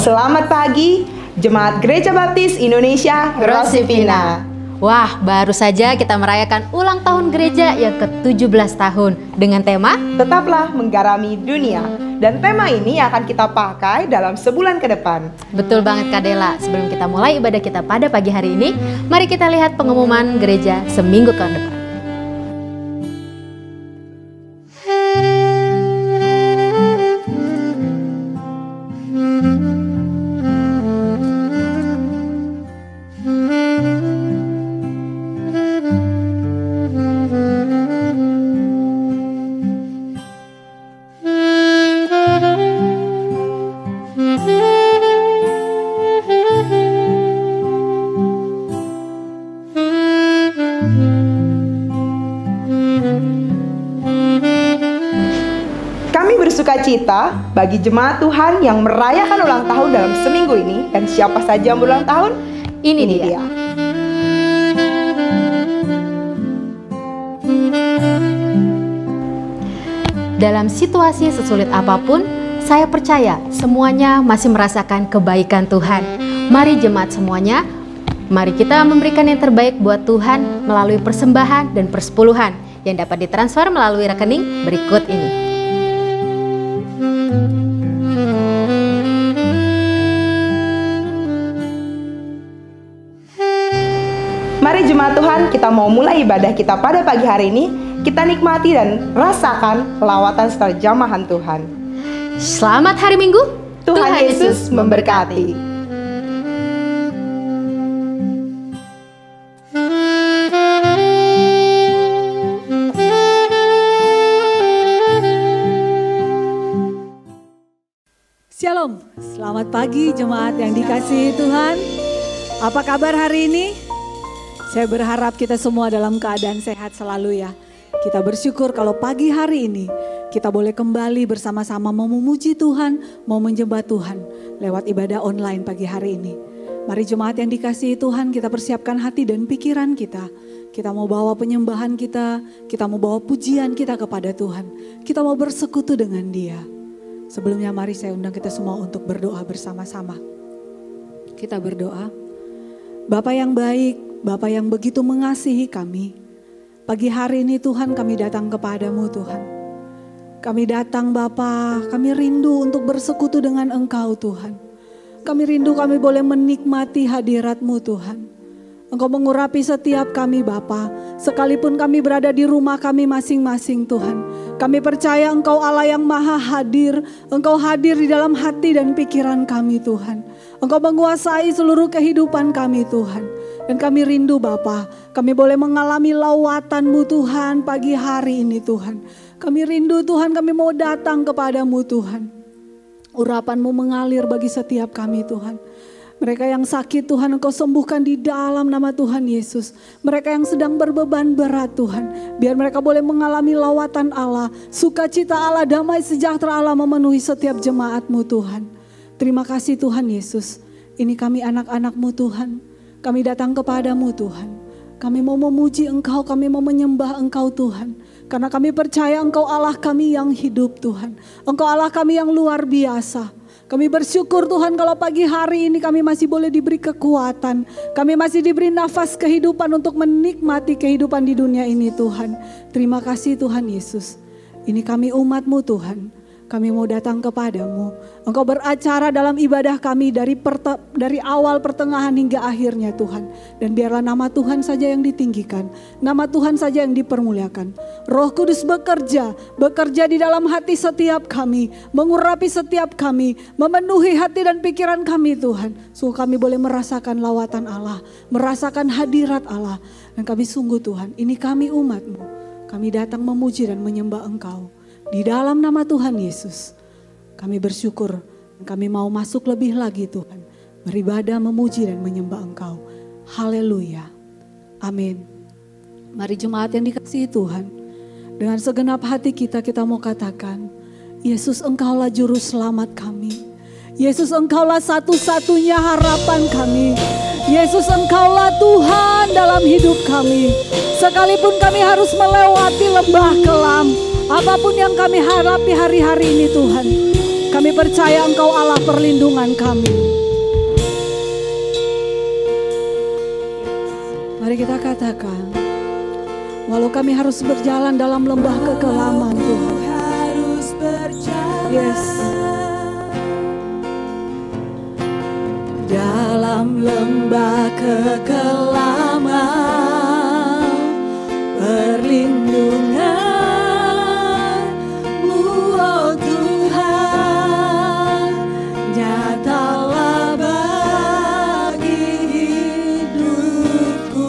Selamat pagi, Jemaat Gereja Baptis Indonesia Rosipina. Wah, baru saja kita merayakan ulang tahun gereja yang ke-17 tahun dengan tema Tetaplah Menggarami Dunia. Dan tema ini akan kita pakai dalam sebulan ke depan. Betul banget Kak Dela. Sebelum kita mulai ibadah kita pada pagi hari ini, mari kita lihat pengumuman gereja seminggu ke depan. Sukacita bagi jemaat Tuhan yang merayakan ulang tahun dalam seminggu ini. Dan siapa saja yang berulang tahun? Ini dia. Dalam situasi sesulit apapun, saya percaya semuanya masih merasakan kebaikan Tuhan. Mari jemaat semuanya, mari kita memberikan yang terbaik buat Tuhan melalui persembahan dan persepuluhan yang dapat ditransfer melalui rekening berikut ini. Mari jemaat Tuhan, kita mau mulai ibadah kita pada pagi hari ini. Kita nikmati dan rasakan lawatan seterjemahan Tuhan. Selamat hari Minggu, Tuhan Yesus memberkati. Shalom, selamat pagi jemaat yang dikasihi Tuhan. Apa kabar hari ini? Saya berharap kita semua dalam keadaan sehat selalu ya. Kita bersyukur kalau pagi hari ini kita boleh kembali bersama-sama mau memuji Tuhan, mau menyembah Tuhan lewat ibadah online pagi hari ini. Mari jemaat yang dikasihi Tuhan, kita persiapkan hati dan pikiran kita. Kita mau bawa penyembahan kita mau bawa pujian kita kepada Tuhan. Kita mau bersekutu dengan Dia. Sebelumnya mari saya undang kita semua untuk berdoa bersama-sama. Kita berdoa. Bapa yang baik, Bapa yang begitu mengasihi kami, pagi hari ini Tuhan kami datang kepadamu Tuhan. Kami datang Bapa, kami rindu untuk bersekutu dengan Engkau Tuhan. Kami rindu kami boleh menikmati hadirat-Mu Tuhan. Engkau mengurapi setiap kami Bapa, sekalipun kami berada di rumah kami masing-masing Tuhan. Kami percaya Engkau Allah yang maha hadir, Engkau hadir di dalam hati dan pikiran kami Tuhan. Engkau menguasai seluruh kehidupan kami Tuhan. Dan kami rindu Bapa, kami boleh mengalami lawatan-Mu Tuhan pagi hari ini Tuhan. Kami rindu Tuhan, kami mau datang kepadamu Tuhan. Urapan-Mu mengalir bagi setiap kami Tuhan. Mereka yang sakit Tuhan Engkau sembuhkan di dalam nama Tuhan Yesus. Mereka yang sedang berbeban berat Tuhan, biar mereka boleh mengalami lawatan Allah, sukacita Allah, damai sejahtera Allah memenuhi setiap jemaat-Mu Tuhan. Terima kasih Tuhan Yesus. Ini kami anak-anak-Mu Tuhan. Kami datang kepadamu Tuhan. Kami mau memuji Engkau, kami mau menyembah Engkau Tuhan. Karena kami percaya Engkau Allah kami yang hidup Tuhan. Engkau Allah kami yang luar biasa. Kami bersyukur Tuhan kalau pagi hari ini kami masih boleh diberi kekuatan. Kami masih diberi nafas kehidupan untuk menikmati kehidupan di dunia ini Tuhan. Terima kasih Tuhan Yesus. Ini kami umat-Mu Tuhan. Kami mau datang kepadamu. Engkau beracara dalam ibadah kami dari awal, pertengahan hingga akhirnya Tuhan. Dan biarlah nama Tuhan saja yang ditinggikan. Nama Tuhan saja yang dipermuliakan. Roh Kudus bekerja di dalam hati setiap kami. Mengurapi setiap kami. Memenuhi hati dan pikiran kami Tuhan. Sungguh kami boleh merasakan lawatan Allah. Merasakan hadirat Allah. Dan kami sungguh Tuhan, ini kami umat-Mu. Kami datang memuji dan menyembah Engkau. Di dalam nama Tuhan Yesus, kami bersyukur, kami mau masuk lebih lagi Tuhan, beribadah, memuji dan menyembah Engkau. Haleluya. Amin. Mari jemaat yang dikasihi Tuhan, dengan segenap hati kita mau katakan, Yesus Engkaulah juru selamat kami. Yesus Engkaulah satu-satunya harapan kami. Yesus Engkaulah Tuhan dalam hidup kami. Sekalipun kami harus melewati lembah kelam, apapun yang kami hadapi hari-hari ini Tuhan, Kami percaya Engkau Allah perlindungan kami. Mari kita katakan, walau kami harus berjalan dalam lembah kekelaman Tuhan. Yes. Dalam lembah kekelaman, perlindungan-Mu, oh Tuhan, nyatalah bagi hidupku.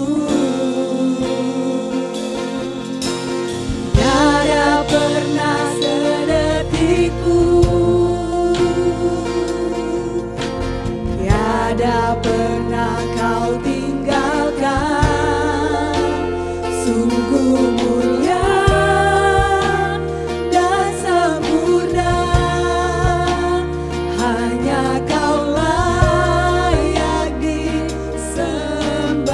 Tiada pernah sedetik pun, tiada pernah Kau tinggalkan. Sungguh mulia dan sempurna, hanya Kau layak disembah.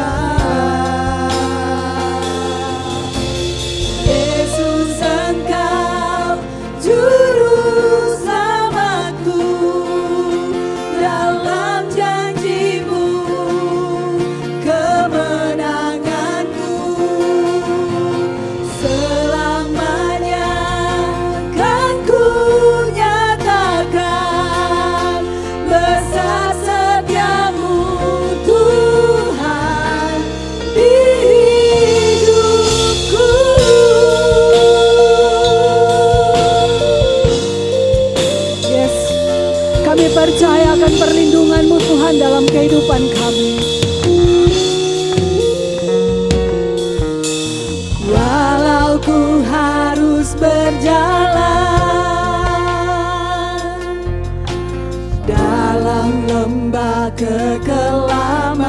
Yesus, Engkau juru selamatku, dalam janji-Mu kemenanganku. Selamanya kan ku nyatakan besar setia-Mu Tuhan di hidupku. Yes, kami percaya akan perlindungan-Mu Tuhan dalam kehidupan kami. Walau ku harus berjalan dalam lembah kekelaman,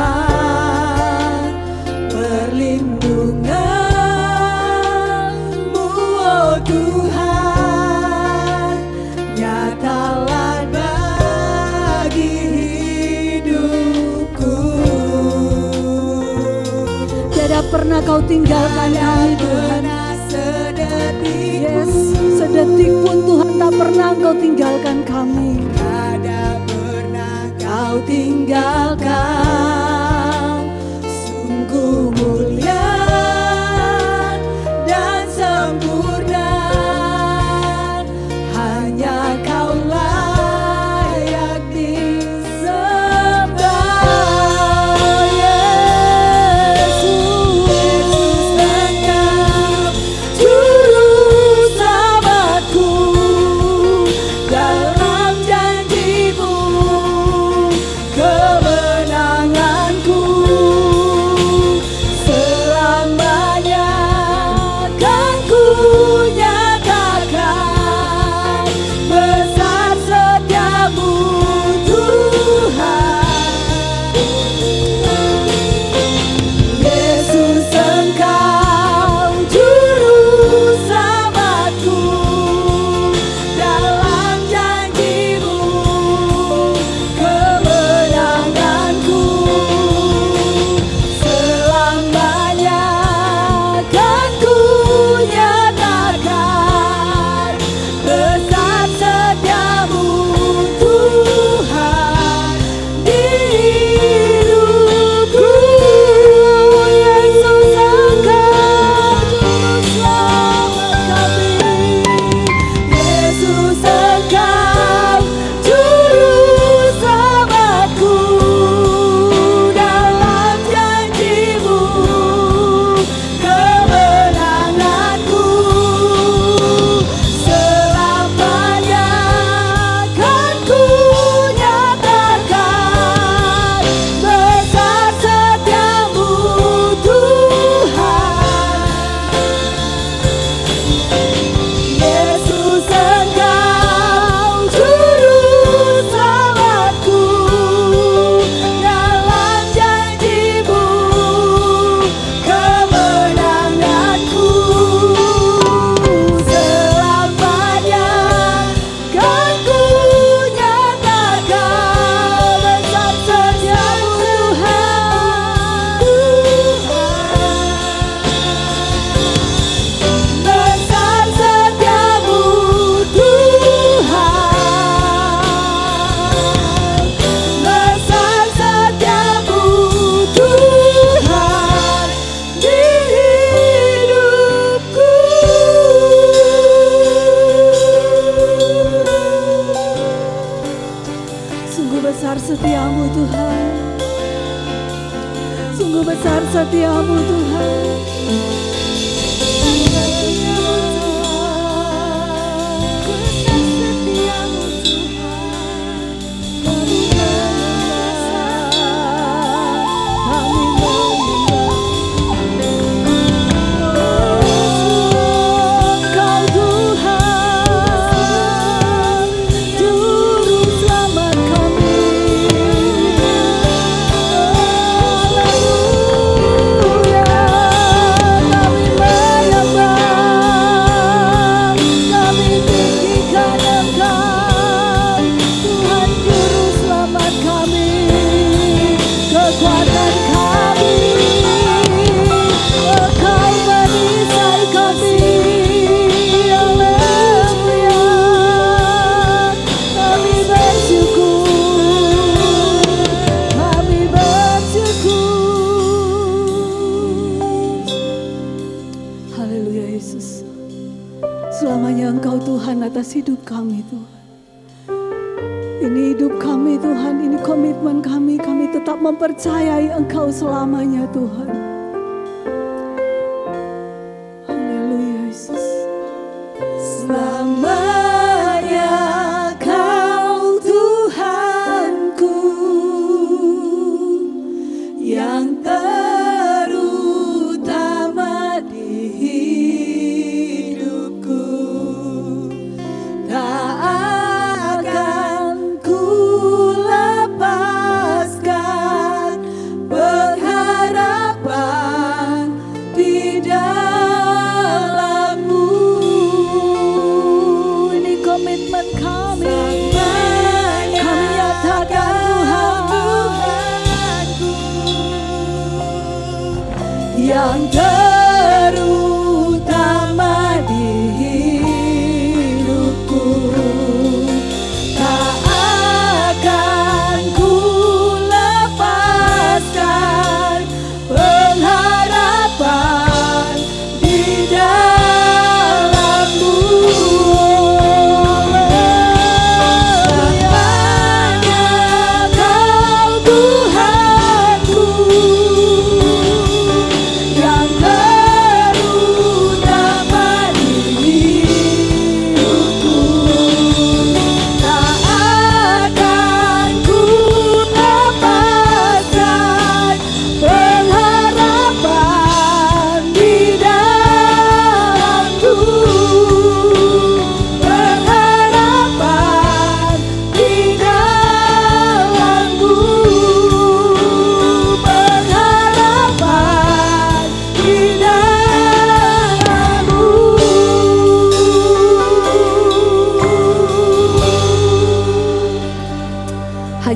perlindungan-Mu, oh Tuhan, nyatalah bagi hidupku. Tiada pernah Kau tinggalkan kami Tuhan. Yes, sedetik pun Tuhan tak pernah Engkau tinggalkan kami. Tiada pernah Kau tinggalkan. Sungguh mulia dan sempurna, hanya Kau layak disembah. Yesus, Engkau juru selamatku, dalam janji-Mu kemenangan. Sungguh besar setiamu Tuhan. Atas hidup kami Tuhan. Ini hidup kami Tuhan, ini komitmen kami. Kami tetap mempercayai Engkau selamanya Tuhan. Haleluya Yesus. Selamanya Kau Tuhanku yang terutama di yang terutama di hidupku, tak akan ku lepaskan pengharapan di dalam-Mu.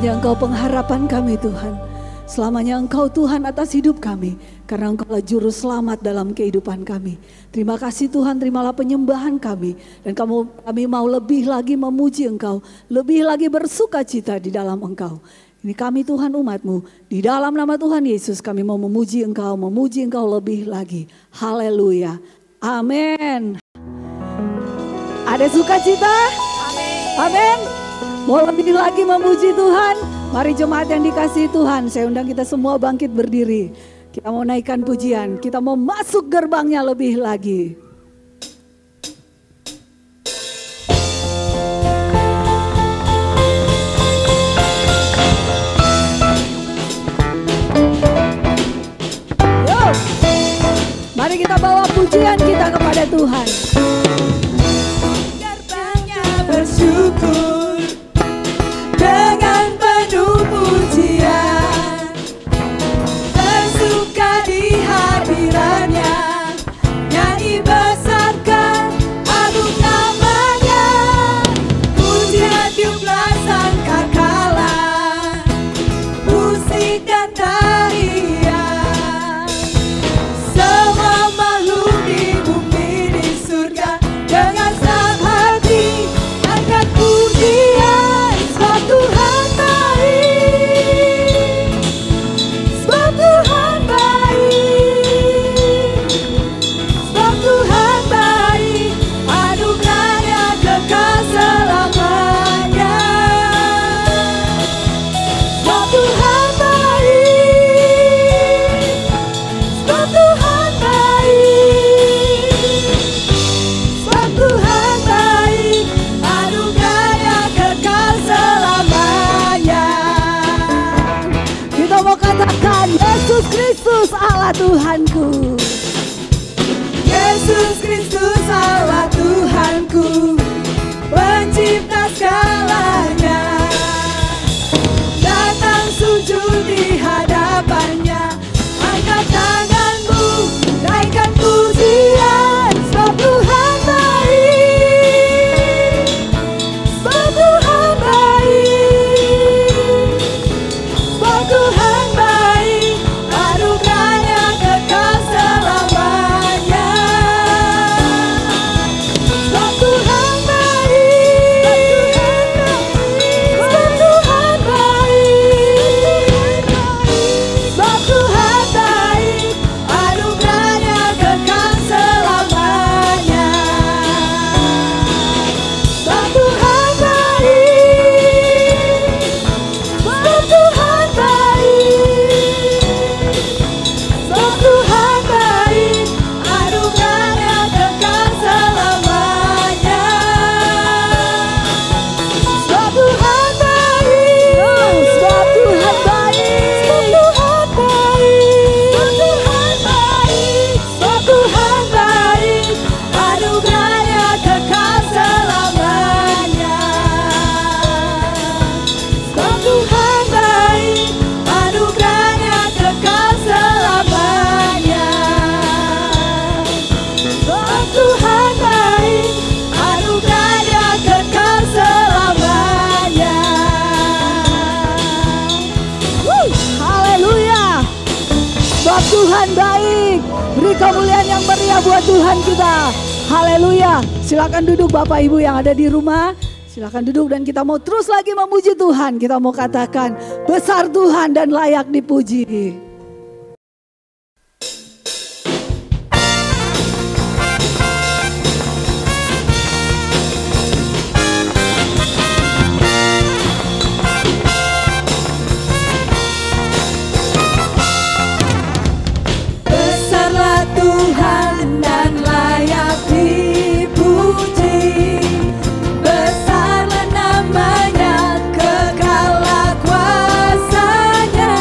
Engkau pengharapan kami Tuhan. Selamanya Engkau Tuhan atas hidup kami. Karena Engkau adalah juru selamat dalam kehidupan kami. Terima kasih Tuhan, terimalah penyembahan kami. Dan kami mau lebih lagi memuji Engkau. Lebih lagi bersuka cita di dalam Engkau. Ini kami Tuhan umat-Mu. Di dalam nama Tuhan Yesus kami mau memuji Engkau lebih lagi. Haleluya. Amin. Ada sukacita? Amin. Mau lebih lagi memuji Tuhan? Mari jemaat yang dikasihi Tuhan, saya undang kita semua bangkit berdiri. Kita mau naikkan pujian, kita mau masuk gerbangnya lebih lagi. Yo, mari kita bawa pujian kita kepada Tuhan. Gerbangnya bersyukur dengan penuh pujian, tersuka di hadirannya, nyanyi besarkan agung namanya, pujian tiuplah sangkakala, musik dan tarian, semua makhluk di bumi di surga dengan senang hati angkat puji. Allah Tuhanku. Yesus Kristus Allah Tuhanku, pencipta segalanya. Datang sujud di hadapannya, angkat tanganmu, naikkan pujian, sebab Tuhan baik, sebab Tuhan baik, sebab Tuhan baik, anugerahnya kekal selamanya. Sebab Tuhan baik, sebab Tuhan baik, sebab Tuhan baik, anugerahnya kekal selamanya. Sebab Tuhan baik, sebab Tuhan baik, sebab Tuhan baik, anugerahnya kekal selamanya. Sebab Tuhan baik, sebab Tuhan baik, sebab Tuhan baik, sebab Tuhan baik, anugerahnya kekal selamanya. Sebab Tuhan baik, anugerahnya kekal selamanya. Sebab Tuhan baik, anugerahnya kekal selamanya. Haleluya. Sebab Tuhan baik. Beri kemuliaan yang meriah buat Tuhan kita. Haleluya. Silakan duduk Bapak Ibu yang ada di rumah. Silakan duduk dan kita mau terus lagi memuji Tuhan. Kita mau katakan besar Tuhan dan layak dipuji. Besarlah Tuhan dan layak dipuji. Besarlah namanya, kekallah kuasanya.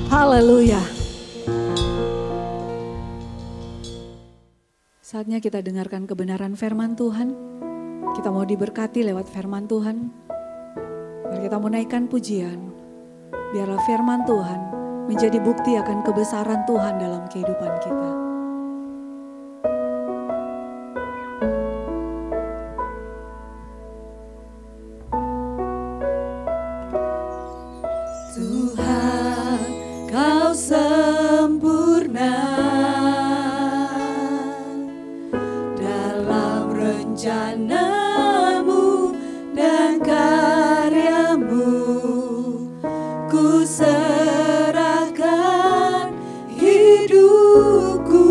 Haleluya. Saatnya kita dengarkan kebenaran firman Tuhan. Kita mau diberkati lewat firman Tuhan. Mari kita menaikkan pujian. Biarlah firman Tuhan menjadi bukti akan kebesaran Tuhan dalam kehidupan kita. Tuhan, Kau sempurna dalam rencana-Mu dan karya-Mu. Ku serahkan hidupku,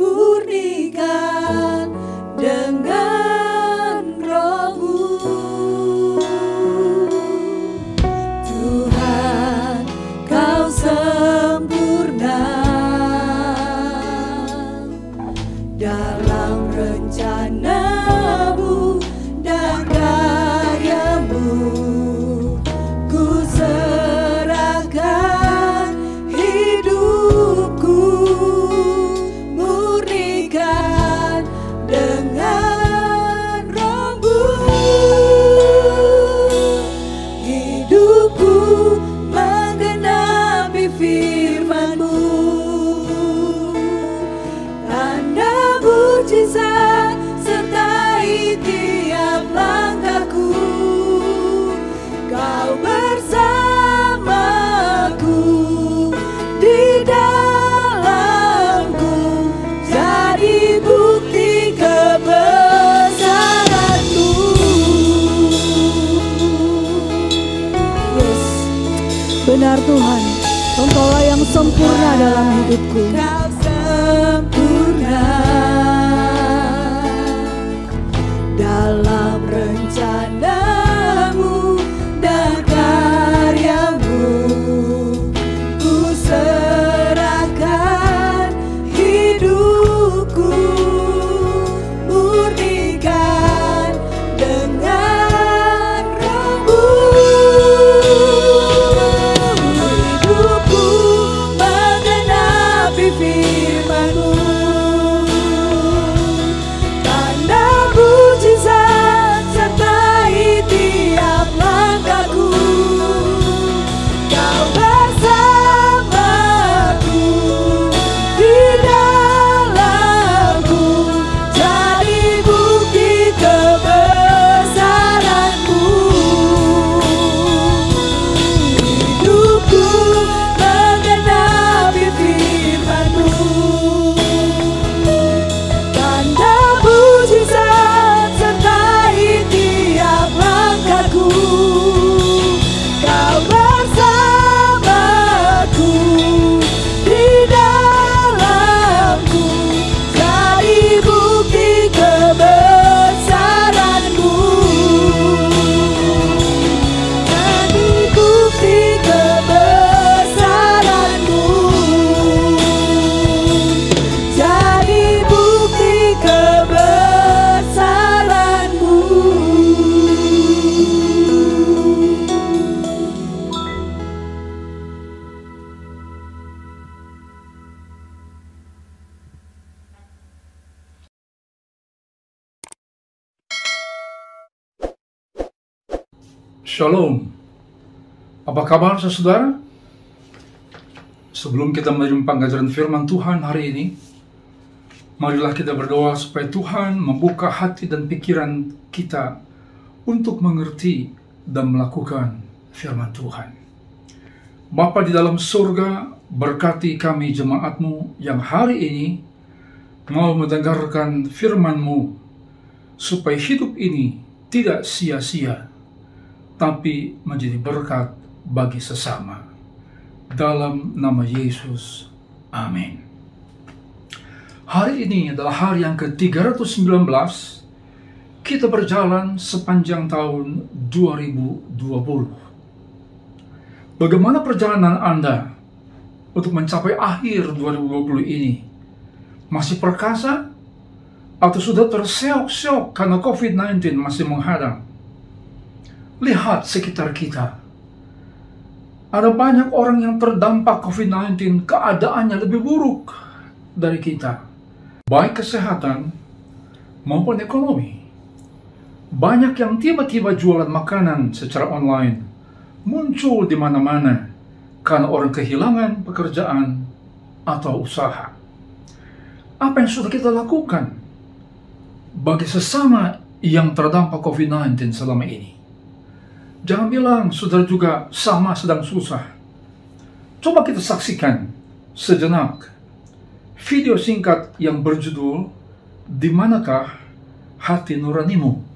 murnikan dengan Roh-Mu. Tuhan, Kau sempurna dalam rencana-Mu dan karya-Mu. Ku serahkan hidupku, murnikan dengan Roh-Mu. Hidupku menggenapi firman-Mu, tanda mujizat sertai tiap langkahku. Kau bersamaku di dalamku, jadi bukti kebesaran-Mu. Yes, benar Tuhan, Engkaulah yang sempurna dalam hidupku. Kau sempurna dalam rencana-Mu dan karya-Mu. Ku serahkan hidupku, murnikan dengan Roh-Mu. Hidupku menggenapi firman-Mu, tanda mujizat sertai tiap langkahku. Kau bersamaku di dalamku, jadi bukti kebesaran-Mu. Hidupku menggenapi firman-Mu, tanda mujizat sertai tiap langkahku. Kau bersamaku di dalamku, jadi bukti kebesaran-Mu. Jadi bukti kebesaran-Mu. Jadi bukti kebesaran-Mu. Shalom. Apa kabar saudara? Sebelum kita menerima pengajaran firman Tuhan hari ini, marilah kita berdoa supaya Tuhan membuka hati dan pikiran kita untuk mengerti dan melakukan firman Tuhan. Bapa di dalam surga, berkati kami jemaat-Mu yang hari ini mau mendengarkan firman-Mu, supaya hidup ini tidak sia-sia, tapi menjadi berkat bagi sesama. Dalam nama Yesus, amin. Hari ini adalah hari yang ke-319, kita berjalan sepanjang tahun 2020. Bagaimana perjalanan Anda untuk mencapai akhir 2020 ini? Masih perkasa? Atau sudah terseok-seok karena COVID-19 masih menghadang? Lihat sekitar kita. Ada banyak orang yang terdampak COVID-19, keadaannya lebih buruk dari kita, baik kesehatan maupun ekonomi. Banyak yang tiba-tiba jualan makanan secara online, muncul di mana-mana karena orang kehilangan pekerjaan atau usaha. Apa yang sudah kita lakukan bagi sesama yang terdampak COVID-19 selama ini? Jangan bilang saudara juga sama sedang susah. Coba kita saksikan sejenak video singkat yang berjudul "Di Manakah Hati Nuranimu?"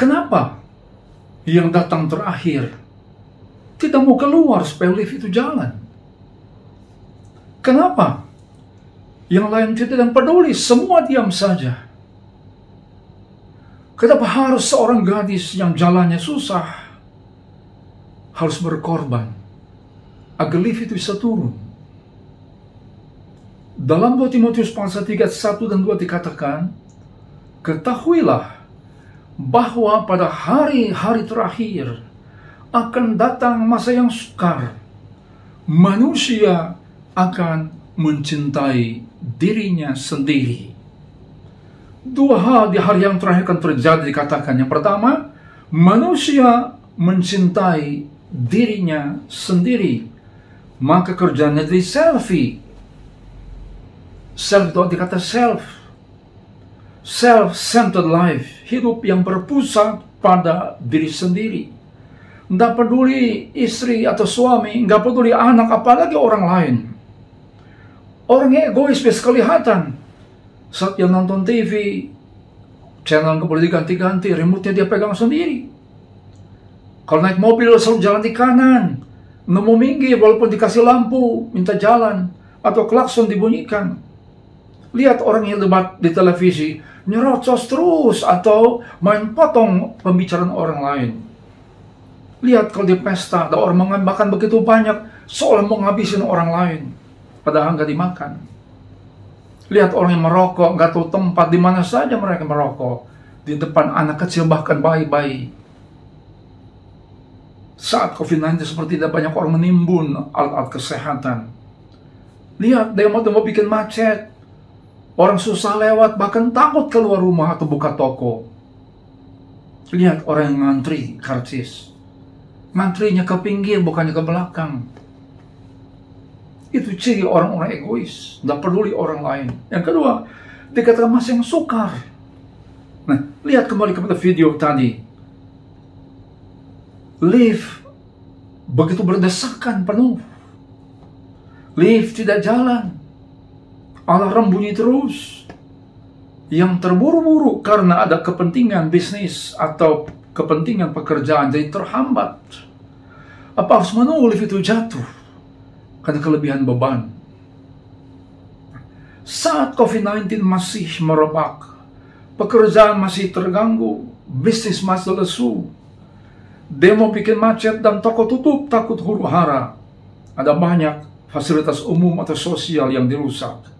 Kenapa yang datang terakhir tidak mau keluar supaya lift itu jalan? Kenapa yang lain tidak peduli, semua diam saja? Kenapa harus seorang gadis yang jalannya susah harus berkorban agar lift itu bisa turun? Dalam 2 Timotius pasal 3, 1 dan 2 dikatakan, ketahuilah bahwa pada hari-hari terakhir akan datang masa yang sukar. Manusia akan mencintai dirinya sendiri. 2 hal di hari yang terakhir akan terjadi dikatakan. Yang pertama, manusia mencintai dirinya sendiri. Maka kerjanya jadi selfie. Self itu dikata self-centered life, hidup yang berpusat pada diri sendiri. Nggak peduli istri atau suami, nggak peduli anak, apalagi orang lain. Orangnya egois, bisa kelihatan. Saat dia nonton TV, channel nggak boleh diganti-ganti, remote-nya dia pegang sendiri. Kalau naik mobil selalu jalan di kanan, nemu minggir walaupun dikasih lampu, minta jalan, atau klakson dibunyikan. Lihat orang yang debat di televisi, nyerocos terus atau main potong pembicaraan orang lain. Lihat kalau di pesta ada orang makan begitu banyak, seolah mau ngabisin orang lain, padahal nggak dimakan. Lihat orang yang merokok, nggak tahu tempat di mana saja mereka merokok, di depan anak kecil bahkan bayi-bayi. Saat COVID-19 seperti tidak banyak orang menimbun alat-alat kesehatan. Lihat dia mau bikin macet. Orang susah lewat, bahkan takut keluar rumah atau buka toko. Lihat orang yang ngantri karcis. Ngantrinya ke pinggir, bukannya ke belakang. Itu ciri orang-orang egois, tidak peduli orang lain. Yang kedua, dikatakan masa yang sukar. Nah, lihat kembali kepada video tadi. Lift begitu berdesakan penuh. Lift tidak jalan. Alarm bunyi terus. yang terburu-buru karena ada kepentingan bisnis atau kepentingan pekerjaan jadi terhambat. Apa harus menunggu lift itu jatuh karena kelebihan beban? Saat COVID-19 masih merebak, pekerjaan masih terganggu, bisnis masih lesu, demo bikin macet dan toko tutup takut huru-hara, ada banyak fasilitas umum atau sosial yang dirusak.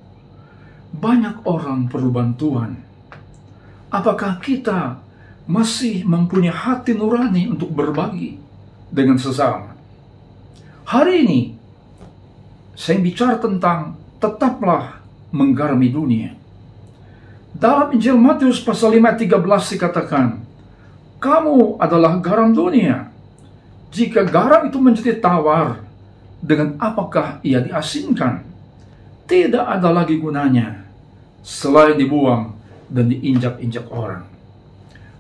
Banyak orang perlu bantuan. Apakah kita masih mempunyai hati nurani untuk berbagi dengan sesama? Hari ini, saya bicara tentang tetaplah menggarami dunia. Dalam Injil Matius pasal 5 ayat 13 dikatakan, kamu adalah garam dunia. Jika garam itu menjadi tawar, dengan apakah ia diasinkan? Tidak ada lagi gunanya selain dibuang dan diinjak-injak orang.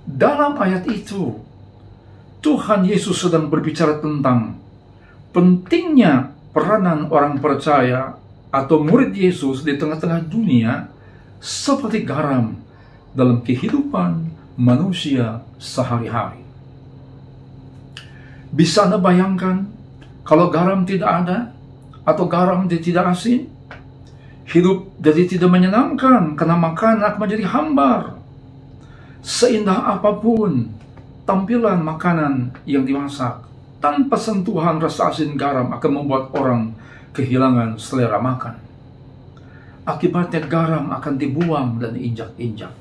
Dalam ayat itu, Tuhan Yesus sedang berbicara tentang pentingnya peranan orang percaya atau murid Yesus di tengah-tengah dunia seperti garam dalam kehidupan manusia sehari-hari. Bisa Anda bayangkan kalau garam tidak ada atau garam tidak asin? Hidup jadi tidak menyenangkan karena makanan akan menjadi hambar. Seindah apapun tampilan makanan yang dimasak, tanpa sentuhan rasa asin garam akan membuat orang kehilangan selera makan. Akibatnya garam akan dibuang dan diinjak-injak.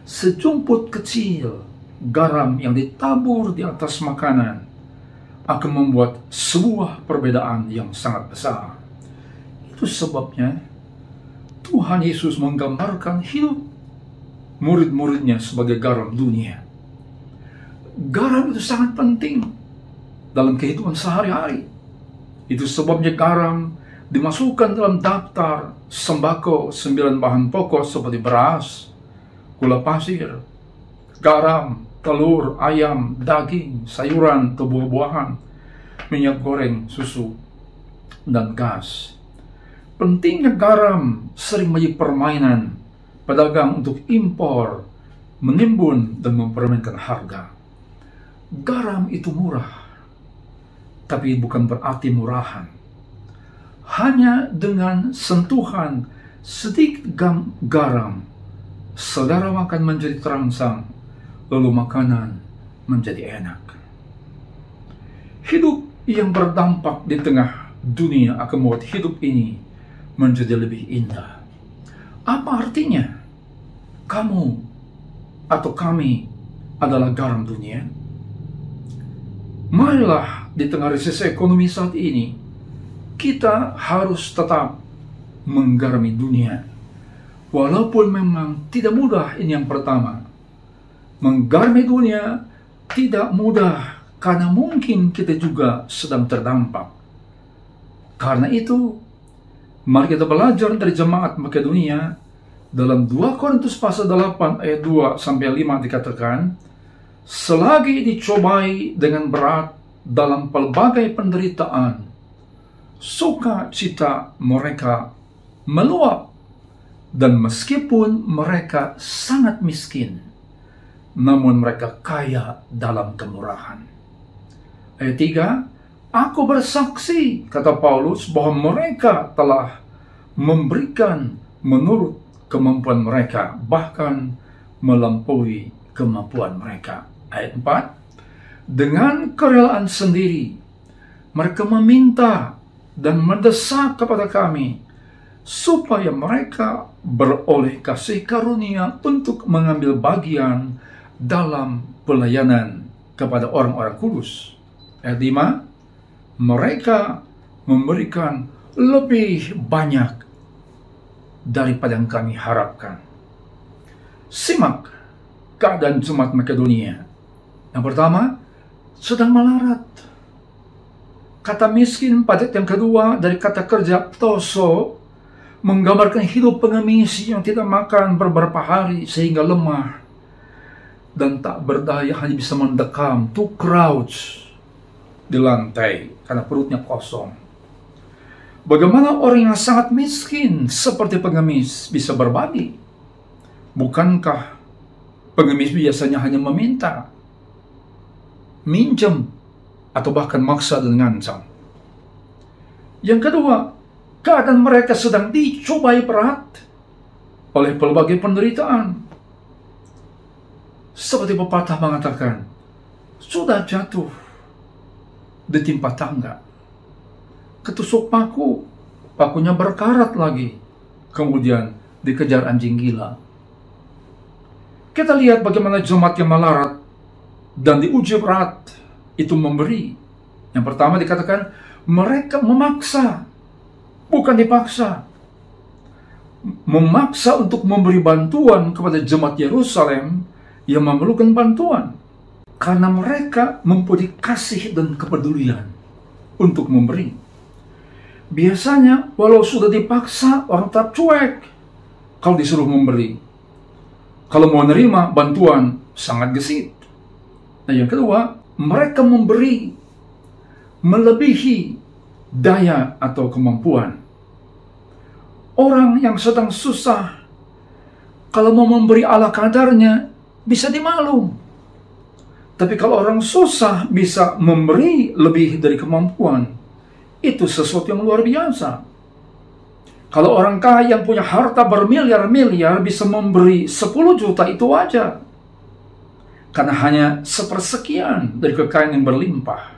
Sejumput kecil garam yang ditabur di atas makanan akan membuat sebuah perbedaan yang sangat besar. Itu sebabnya Tuhan Yesus menggambarkan hidup murid-muridnya sebagai garam dunia. Garam itu sangat penting dalam kehidupan sehari-hari. Itu sebabnya garam dimasukkan dalam daftar sembako 9 bahan pokok seperti beras, gula pasir, garam, telur, ayam, daging, sayuran, buah-buahan, minyak goreng, susu, dan gas. Pentingnya garam sering menjadi permainan pedagang untuk impor, menimbun, dan mempermainkan harga. Garam itu murah, tapi bukan berarti murahan. Hanya dengan sentuhan sedikit garam, saudara akan menjadi terangsang, lalu makanan menjadi enak. Hidup yang berdampak di tengah dunia akan membuat hidup ini menjadi lebih indah. Apa artinya? Kamu atau kami adalah garam dunia. Marilah di tengah resesi ekonomi saat ini, kita harus tetap menggarami dunia. Walaupun memang tidak mudah, ini yang pertama. Menggarami dunia tidak mudah karena mungkin kita juga sedang terdampak. Karena itu, mari kita belajar dari jemaat Makedonia. Dalam 2 Korintus pasal 8 ayat 2 sampai 5 dikatakan, selagi dicobai dengan berat dalam pelbagai penderitaan, sukacita mereka meluap, dan meskipun mereka sangat miskin, namun mereka kaya dalam kemurahan. Ayat 3, aku bersaksi, kata Paulus, bahwa mereka telah memberikan menurut kemampuan mereka, bahkan melampaui kemampuan mereka. Ayat 4, dengan kerelaan sendiri, mereka meminta dan mendesak kepada kami, supaya mereka beroleh kasih karunia untuk mengambil bagian dalam pelayanan kepada orang-orang kudus. Ayat 5, mereka memberikan lebih banyak daripada yang kami harapkan. Simak keadaan jemaat Makedonia. Yang pertama, sedang melarat. Kata miskin pada yang kedua dari kata kerja toso menggambarkan hidup pengemis yang tidak makan beberapa hari sehingga lemah dan tak berdaya, hanya bisa mendekam, to crouch di lantai karena perutnya kosong. Bagaimana orang yang sangat miskin seperti pengemis bisa berbagi? Bukankah pengemis biasanya hanya meminta, minjem, atau bahkan maksa dan ngancam? Yang kedua, keadaan mereka sedang dicobai berat oleh pelbagai penderitaan. Seperti pepatah mengatakan, sudah jatuh ditimpa tangga, ketusuk paku, pakunya berkarat lagi, kemudian dikejar anjing gila. Kita lihat bagaimana jemaat yang melarat dan diuji berat itu memberi. Yang pertama dikatakan mereka memaksa, bukan dipaksa. Memaksa untuk memberi bantuan kepada jemaat Yerusalem yang memerlukan bantuan. Karena mereka mempunyai kasih dan kepedulian untuk memberi. Biasanya walau sudah dipaksa, orang tetap cuek kalau disuruh memberi. Kalau mau nerima bantuan, sangat gesit. Nah, yang kedua, mereka memberi melebihi daya atau kemampuan. Orang yang sedang susah, kalau mau memberi ala kadarnya, bisa dimaklum. Tapi kalau orang susah bisa memberi lebih dari kemampuan, itu sesuatu yang luar biasa. Kalau orang kaya yang punya harta bermiliar-miliar bisa memberi 10 juta, itu wajar. Karena hanya sepersekian dari kekayaan yang berlimpah.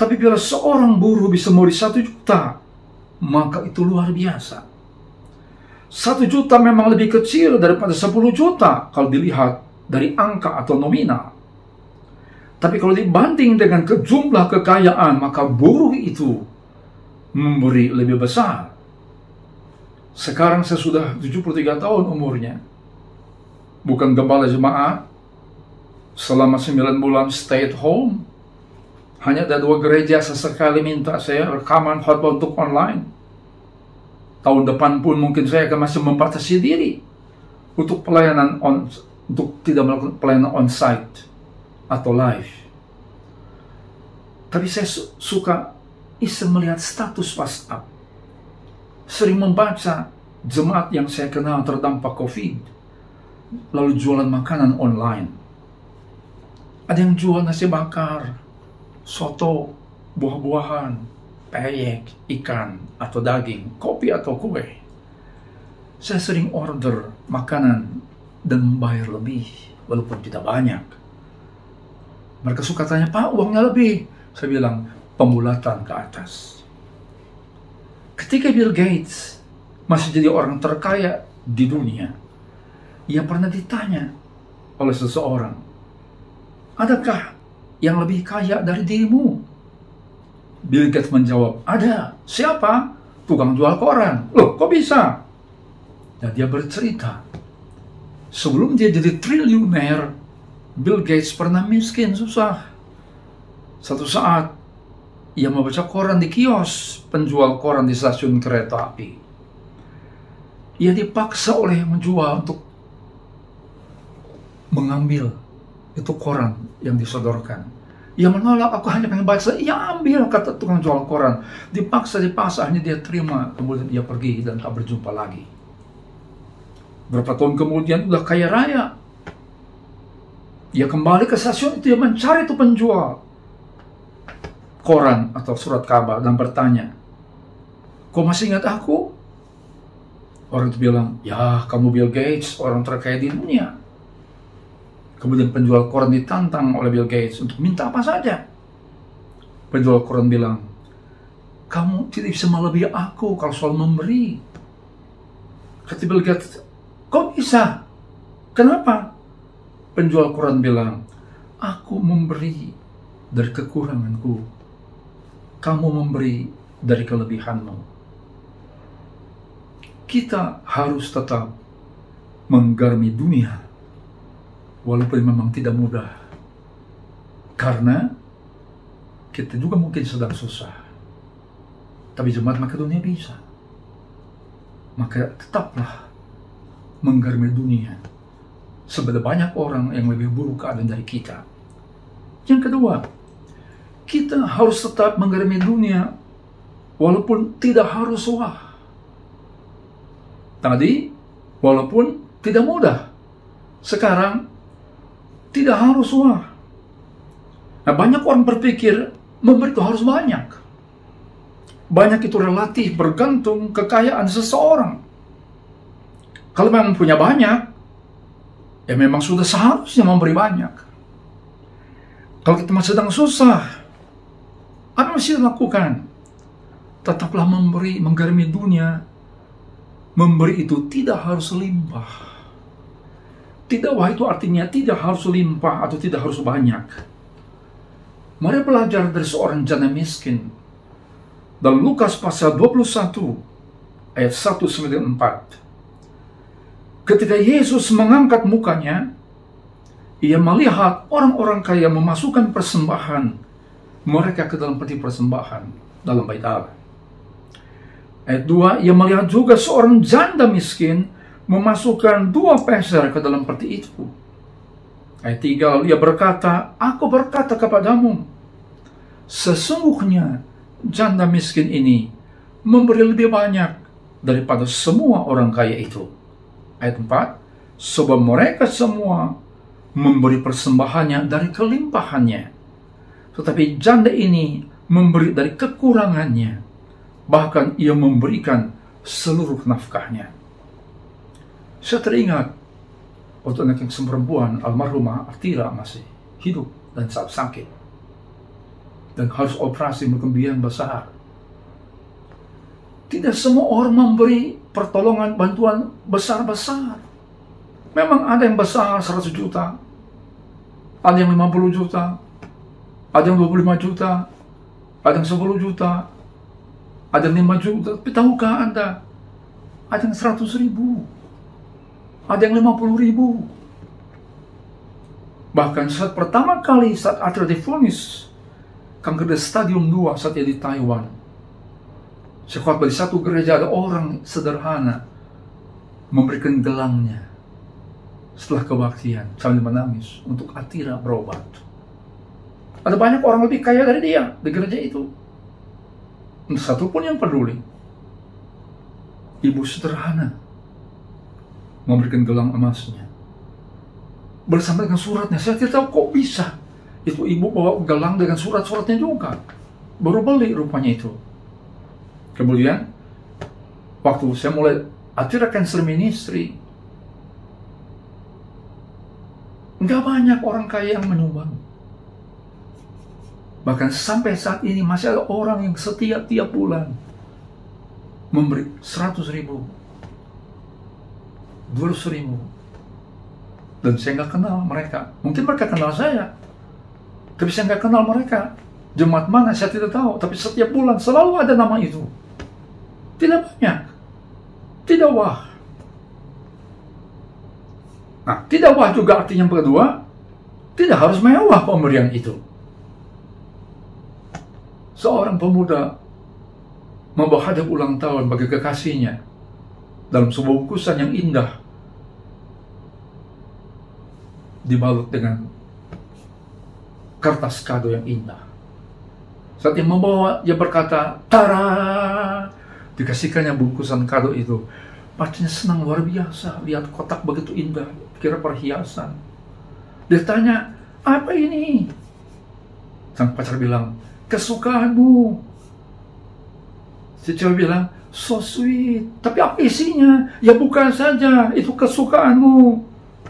Tapi bila seorang buruh bisa memberi 1 juta, maka itu luar biasa. 1 juta memang lebih kecil daripada 10 juta kalau dilihat dari angka atau nominal. Tapi kalau dibanding dengan jumlah kekayaan, maka buruh itu memberi lebih besar. Sekarang saya sudah 73 tahun umurnya. Bukan gembala jemaat. Selama 9 bulan stay at home. Hanya ada 2 gereja sesekali minta saya rekaman khotbah untuk online. Tahun depan pun mungkin saya akan masih membatasi diri untuk pelayanan untuk tidak melakukan pelayanan on-site atau live. Tapi saya suka iseng melihat status WhatsApp. Sering membaca jemaat yang saya kenal terdampak COVID, lalu jualan makanan online. Ada yang jual nasi bakar, soto, buah-buahan, peyek, ikan, atau daging, kopi atau kue. Saya sering order makanan dan membayar lebih, walaupun tidak banyak. Mereka suka tanya, Pak, uangnya lebih. Saya bilang, pembulatan ke atas. Ketika Bill Gates masih jadi orang terkaya di dunia, ia pernah ditanya oleh seseorang, adakah yang lebih kaya dari dirimu? Bill Gates menjawab, ada. Siapa? Tukang jual koran. Loh, kok bisa? Dan dia bercerita, sebelum dia jadi triliuner, Bill Gates pernah miskin, susah. Satu saat, ia membaca koran di kios penjual koran di stasiun kereta api. Ia dipaksa oleh yang menjual untuk mengambil itu koran yang disodorkan. Ia menolak, aku hanya pengen baca. Ia ambil, kata tukang jual koran. Dipaksa, akhirnya dia terima. Kemudian dia pergi dan tak berjumpa lagi. Berapa tahun kemudian udah kaya raya. Ia kembali ke stasiun itu, dia mencari itu penjual koran atau surat kabar dan bertanya, kau masih ingat aku? Orang itu bilang, ya kamu Bill Gates, orang terkaya di dunia. Kemudian penjual koran ditantang oleh Bill Gates untuk minta apa saja. Penjual koran bilang, kamu tidak bisa melebihi aku kalau soal memberi. Kata Bill Gates, kok bisa? Kenapa? Penjual koran bilang, aku memberi dari kekuranganku. Kamu memberi dari kelebihanmu. Kita harus tetap menggarmi dunia, walaupun memang tidak mudah. Karena kita juga mungkin sedang susah. Tapi jemaat Makedonia bisa. Maka tetaplah menggarmi dunia. Sebab banyak orang yang lebih buruk keadaan dari kita. Yang kedua, kita harus tetap menggarmi dunia walaupun tidak harus wah. Tadi, walaupun tidak mudah. Sekarang tidak harus wah. Nah, banyak orang berpikir memberi itu harus banyak. Banyak itu relatif bergantung kekayaan seseorang. Kalau memang punya banyak, ya memang sudah seharusnya memberi banyak. Kalau kita masih sedang susah, apa yang mesti dilakukan? Tetaplah memberi, menggarami dunia. Memberi itu tidak harus limpah. Tidak wah itu artinya tidak harus limpah atau tidak harus banyak. Mari belajar dari seorang janda miskin. Dalam Lukas pasal 21 ayat 1-4. Ketika Yesus mengangkat mukanya, ia melihat orang-orang kaya memasukkan persembahan mereka ke dalam peti persembahan dalam bait Allah. Ayat 2, ia melihat juga seorang janda miskin memasukkan 2 peser ke dalam peti itu. Ayat 3, lalu ia berkata, aku berkata kepadamu, sesungguhnya janda miskin ini memberi lebih banyak daripada semua orang kaya itu. Ayat 4, sebab mereka semua memberi persembahannya dari kelimpahannya, tetapi janda ini memberi dari kekurangannya, bahkan ia memberikan seluruh nafkahnya. Saya teringat waktu anak yang perempuan almarhumah Atira masih hidup dan saat sakit dan harus operasi berkembian besar. Tidak semua orang memberi pertolongan bantuan besar-besar. Memang ada yang besar 100 juta, ada yang 50 juta, ada yang 25 juta, ada yang 10 juta, ada yang 5 juta. Tapi tahukah Anda, ada yang 100 ribu, ada yang 50 ribu. Bahkan saat pertama kali saat Atira divonis kanker di stadium 2 saat dia di Taiwan, saya khotbah di satu gereja, ada orang sederhana memberikan gelangnya setelah kebaktian sambil menangis untuk Atira berobat. Ada banyak orang lebih kaya dari dia di gereja itu. Entah satu pun yang peduli. Ibu sederhana memberikan gelang emasnya bersama dengan suratnya. Saya tidak tahu kok bisa itu ibu bawa gelang dengan surat-suratnya juga. Baru beli rupanya itu. Kemudian waktu saya mulai Atira Cancer Ministry, nggak banyak orang kaya yang menyumbang. Bahkan sampai saat ini masih ada orang yang setiap bulan memberi 100 ribu, 200 ribu. Dan saya nggak kenal mereka. Mungkin mereka kenal saya, tapi saya nggak kenal mereka. Jemaat mana saya tidak tahu, tapi setiap bulan selalu ada nama itu. Tidak banyak, tidak wah. Nah, tidak wah juga artinya yang kedua, tidak harus mewah pemberian itu. Seorang pemuda membawa hadiah ulang tahun bagi kekasihnya dalam sebuah bungkusan yang indah, dibalut dengan kertas kado yang indah. Saat dia membawa, dia berkata, "Tara!" Dikasihkannya bungkusan kado itu. Pacarnya senang luar biasa, lihat kotak begitu indah, kira perhiasan. Dia tanya, "Apa ini?" Sang pacar bilang, "Kesukaanmu." Si cewek bilang, "So sweet, tapi apa isinya?" "Ya buka saja, itu kesukaanmu."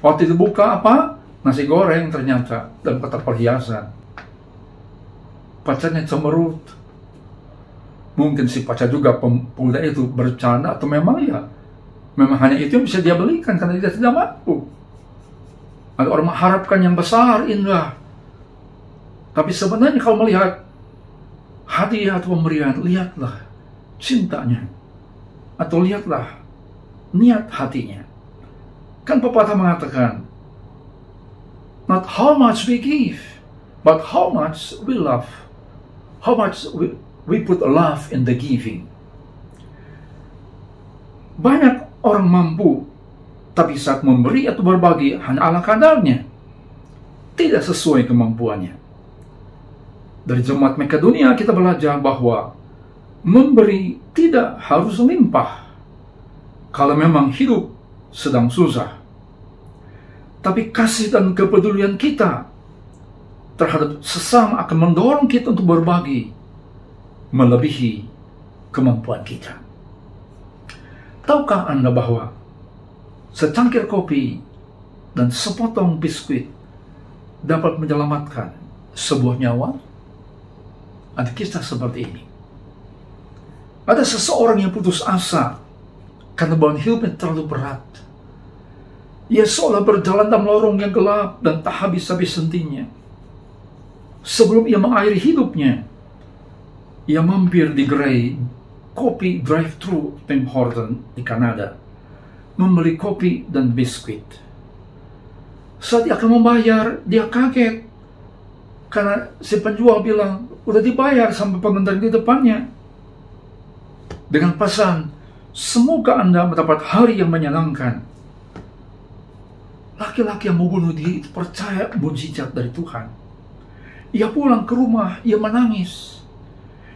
Waktu dibuka apa? Nasi goreng ternyata, dan kotak perhiasan. Pacarnya cemberut. Mungkin si pacar juga pemuda itu bercanda, atau memang hanya itu yang bisa dia belikan karena dia tidak mampu. Ada orang mengharapkan yang besar, indah. Tapi sebenarnya kalau melihat hadiah atau pemberian, lihatlah cintanya. Atau lihatlah niat hatinya. Kan pepatah mengatakan, not how much we give, but how much we love. How much we put love in the giving. Banyak orang mampu, tapi saat memberi atau berbagi hanya ala kadarnya, tidak sesuai kemampuannya. Dari jemaat Makedonia kita belajar bahwa memberi tidak harus limpah kalau memang hidup sedang susah. Tapi kasih dan kepedulian kita terhadap sesama akan mendorong kita untuk berbagi melebihi kemampuan kita. Tahukah Anda bahwa secangkir kopi dan sepotong biskuit dapat menyelamatkan sebuah nyawa? Ada kisah seperti ini. Ada seseorang yang putus asa karena beban hidupnya terlalu berat. Ia seolah berjalan dalam lorong yang gelap dan tak habis-habis hentinya. Sebelum ia mengakhiri hidupnya, ia mampir di gerai kopi drive-thru Tim Hortons di Kanada, membeli kopi dan biskuit. Saat dia akan membayar, dia kaget karena si penjual bilang, udah dibayar sampai pengendara di depannya. Dengan pesan, semoga Anda mendapat hari yang menyenangkan. Laki-laki yang mau bunuh diri itu percaya mujizat dari Tuhan. Ia pulang ke rumah, ia menangis.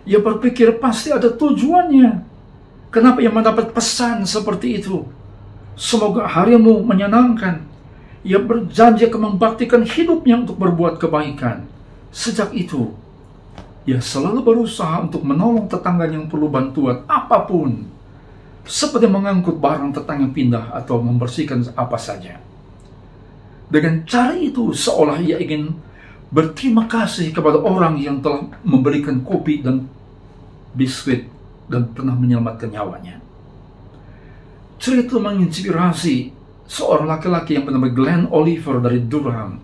Ia berpikir pasti ada tujuannya. Kenapa ia mendapat pesan seperti itu? Semoga harimu menyenangkan. Ia berjanji akan membaktikan hidupnya untuk berbuat kebaikan. Sejak itu, ia selalu berusaha untuk menolong tetangga yang perlu bantuan apapun. Seperti mengangkut barang tetangga pindah atau membersihkan apa saja. Dengan cara itu, seolah ia ingin berterima kasih kepada orang yang telah memberikan kopi dan biskuit dan pernah menyelamatkan nyawanya. Cerita menginspirasi seorang laki-laki yang bernama Glenn Oliver dari Durham,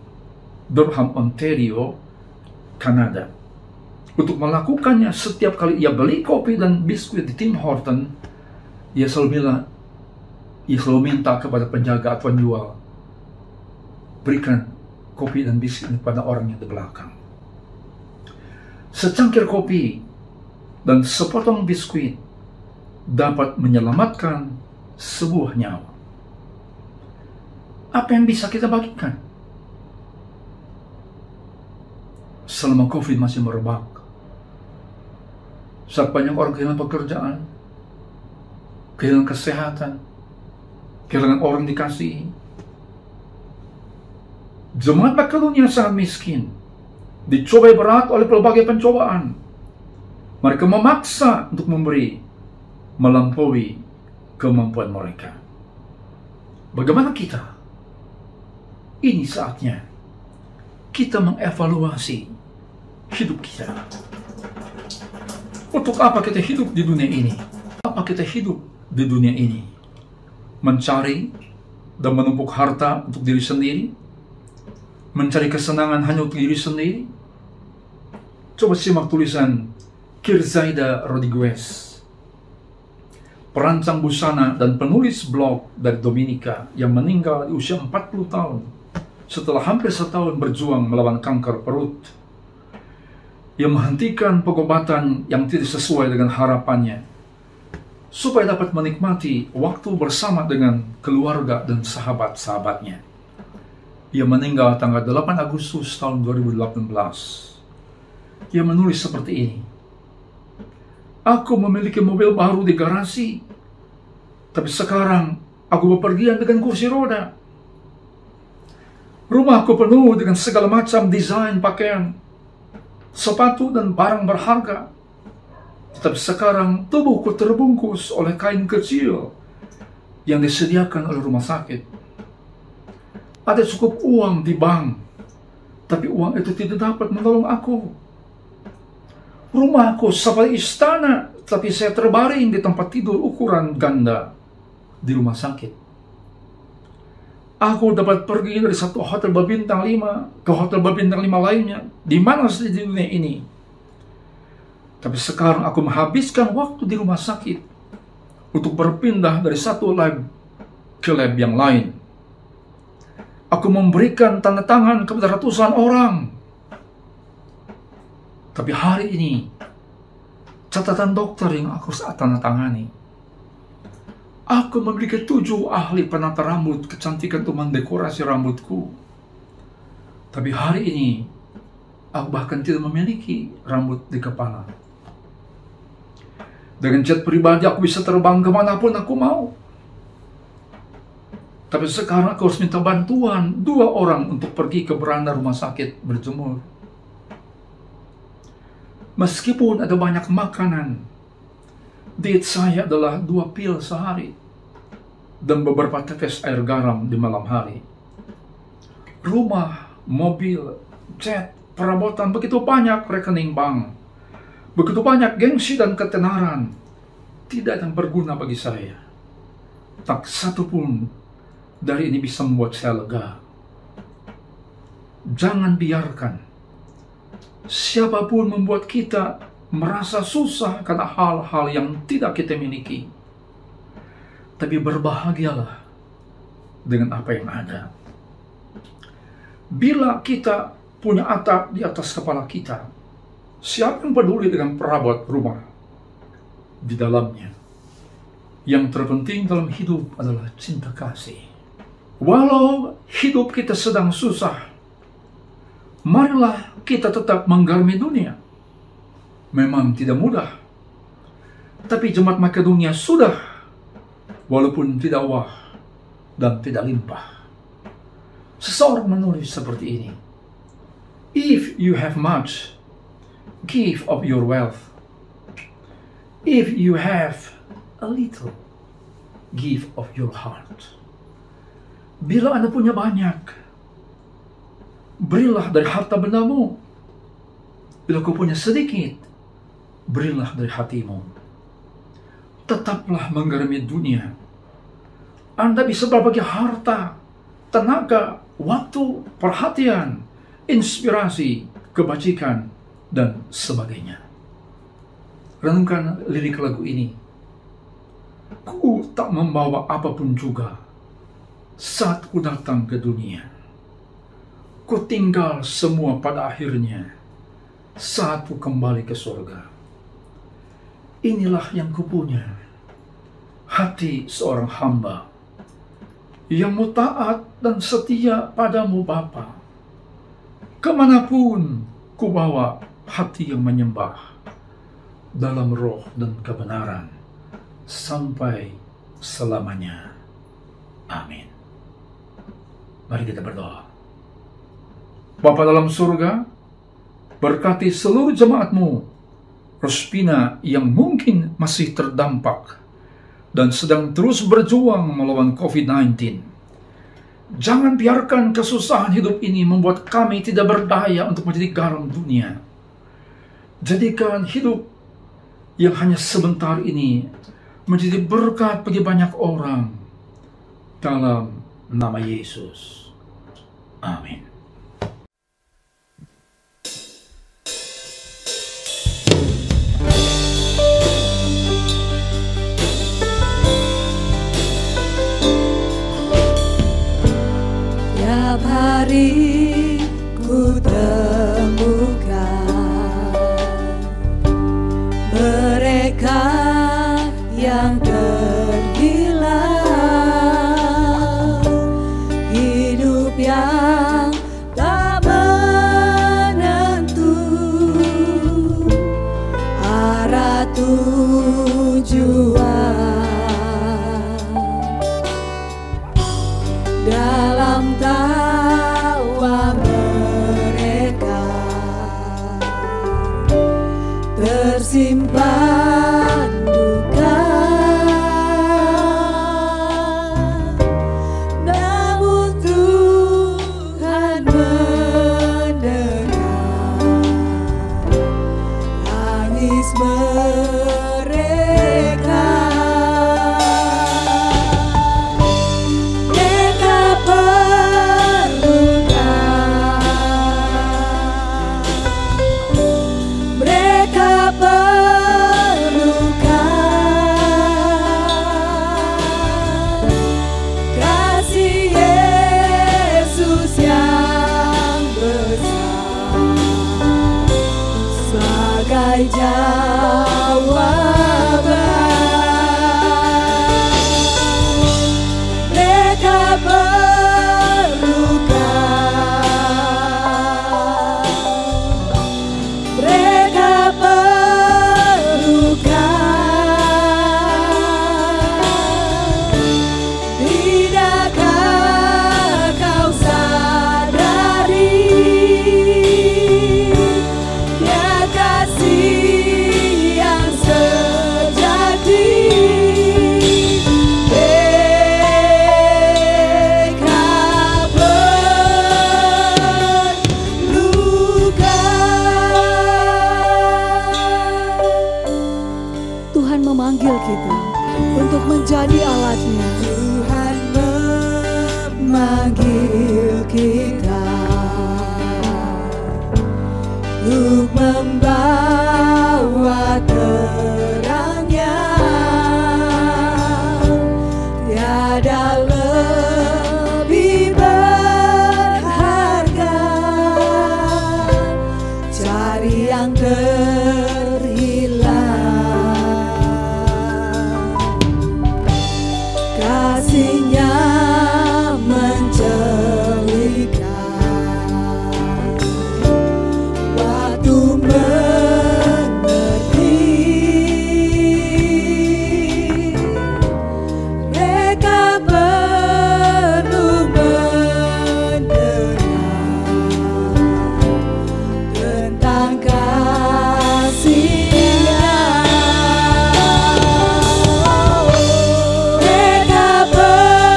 Ontario, Kanada. Untuk melakukannya, setiap kali ia beli kopi dan biskuit di Tim Hortons, ia selalu minta kepada penjaga atau penjual, berikan kopi dan biskuit kepada orang yang di belakang. Secangkir kopi dan sepotong biskuit dapat menyelamatkan sebuah nyawa. Apa yang bisa kita bagikan? Selama COVID masih merebak, saat banyak orang kehilangan pekerjaan, kehilangan kesehatan, kehilangan orang dikasihi, jemaat Makedonia sangat miskin, dicobai berat oleh berbagai pencobaan. Mereka memaksa untuk memberi melampaui kemampuan mereka. Bagaimana kita? Ini saatnya kita mengevaluasi hidup kita. Untuk apa kita hidup di dunia ini? Apa kita hidup di dunia ini? Mencari dan menumpuk harta untuk diri sendiri? Mencari kesenangan hanya untuk diri sendiri? Coba simak tulisan Kirzaida Rodriguez, perancang busana dan penulis blog dari Dominika yang meninggal di usia 40 tahun setelah hampir setahun berjuang melawan kanker perut. Ia menghentikan pengobatan yang tidak sesuai dengan harapannya supaya dapat menikmati waktu bersama dengan keluarga dan sahabat-sahabatnya. Ia meninggal tanggal 8 Agustus tahun 2018. Ia menulis seperti ini. Aku memiliki mobil baru di garasi, tapi sekarang aku bepergian dengan kursi roda. Rumahku penuh dengan segala macam desain pakaian, sepatu dan barang berharga. Tetapi sekarang tubuhku terbungkus oleh kain kecil yang disediakan oleh rumah sakit. Ada cukup uang di bank, tapi uang itu tidak dapat menolong aku. Rumahku seperti istana, tapi saya terbaring di tempat tidur ukuran ganda di rumah sakit. Aku dapat pergi dari satu hotel berbintang 5 ke hotel berbintang 5 lainnya, di mana saja di dunia ini. Tapi sekarang aku menghabiskan waktu di rumah sakit untuk berpindah dari satu lab ke lab yang lain. Aku memberikan tanda tangan kepada ratusan orang. Tapi hari ini, catatan dokter yang aku harus tanda tangani. Aku memiliki 7 ahli penata rambut kecantikan untuk mendekorasi rambutku. Tapi hari ini, aku bahkan tidak memiliki rambut di kepala. Dengan jet pribadi aku bisa terbang kemanapun aku mau. Tapi sekarang aku harus minta bantuan 2 orang untuk pergi ke beranda rumah sakit berjemur. Meskipun ada banyak makanan, diet saya adalah 2 pil sehari dan beberapa tetes air garam di malam hari. Rumah, mobil, jet, perabotan, begitu banyak rekening bank, begitu banyak gengsi dan ketenaran, tidak ada yang berguna bagi saya. Tak satu pun dari ini bisa membuat saya lega. Jangan biarkan siapapun membuat kita merasa susah karena hal-hal yang tidak kita miliki. Tapi berbahagialah dengan apa yang ada. Bila kita punya atap di atas kepala kita, siapa yang peduli dengan perabot rumah di dalamnya? Yang terpenting dalam hidup adalah cinta kasih. Walau hidup kita sedang susah, marilah kita tetap menggarmi dunia. Memang tidak mudah, tapi jemaat Makedonia sudah, walaupun tidak wah dan tidak limpah. Seseorang menulis seperti ini: If you have much, give of your wealth. If you have a little, give of your heart. Bila Anda punya banyak, berilah dari harta bendamu. Bila kau punya sedikit, berilah dari hatimu. Tetaplah menggarami dunia. Anda bisa berbagi harta, tenaga, waktu, perhatian, inspirasi, kebajikan, dan sebagainya. Renungkan lirik lagu ini. Ku tak membawa apapun juga saat ku datang ke dunia. Ku tinggal semua pada akhirnya saat ku kembali ke surga. Inilah yang ku punya, hati seorang hamba yang mau taat dan setia padamu Bapa. Kemanapun ku bawa hati yang menyembah dalam roh dan kebenaran sampai selamanya. Amin. Mari kita berdoa. Bapa dalam surga, berkati seluruh jemaatmu, Rospina yang mungkin masih terdampak dan sedang terus berjuang melawan COVID-19. Jangan biarkan kesusahan hidup ini membuat kami tidak berdaya untuk menjadi garam dunia. Jadikan hidup yang hanya sebentar ini menjadi berkat bagi banyak orang. Dalam nama Yesus. Amin. Tiap hari ku temukan mereka yang terhilang, hidup yang tak menentu, arah tujuan dalam tawa mereka tersimpan duka, namun Tuhan mendengar tangis mereka. Tidakkah menjadi alatnya. Tuhan memanggil kita untuk membawa terangnya. Tiada lebih berharga, cari yang terhilang. Kasih-Nya mencelikan waktu mengerti. Mereka perlu mendengar tentang kasih-Nya. Mereka perlukan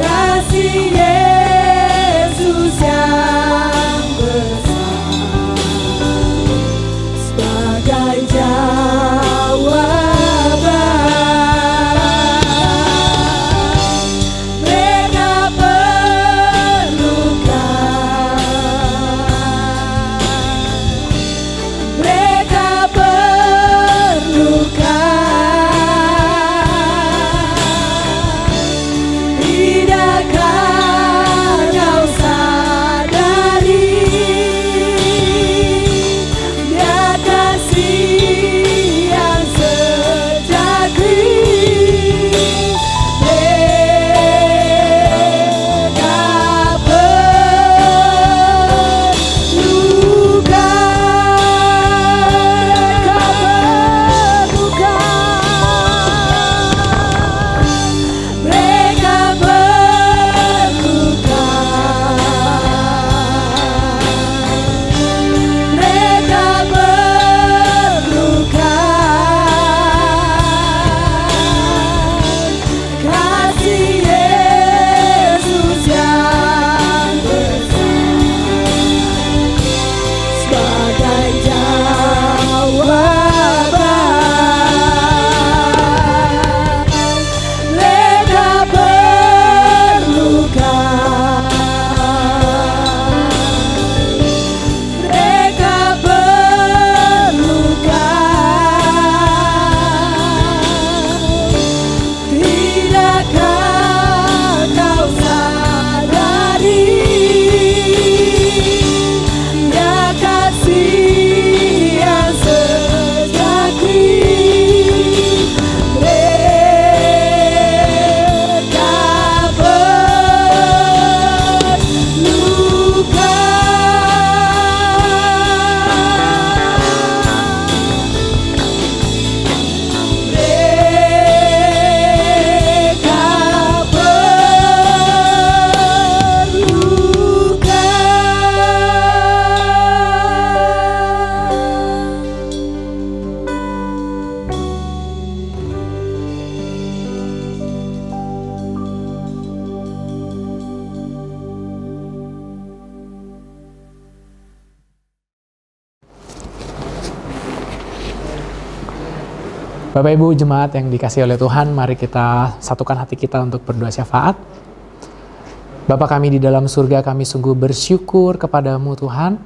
kasih Yesus yang besar sebagai jawaban. Mereka perlukan. Tidakkah kau sadari Dia kasih yang sejati. Mereka perlukan. Mereka perlukan kasih Yesus yang besar sebagai jawaban. Mereka perlukan. Mereka perlukan. Tidakkah kau sadari Dia kasih yang sejati. Mereka Bapak Ibu jemaat yang dikasihi oleh Tuhan, mari kita satukan hati kita untuk berdoa syafaat. Bapa kami di dalam surga, kami sungguh bersyukur kepadamu Tuhan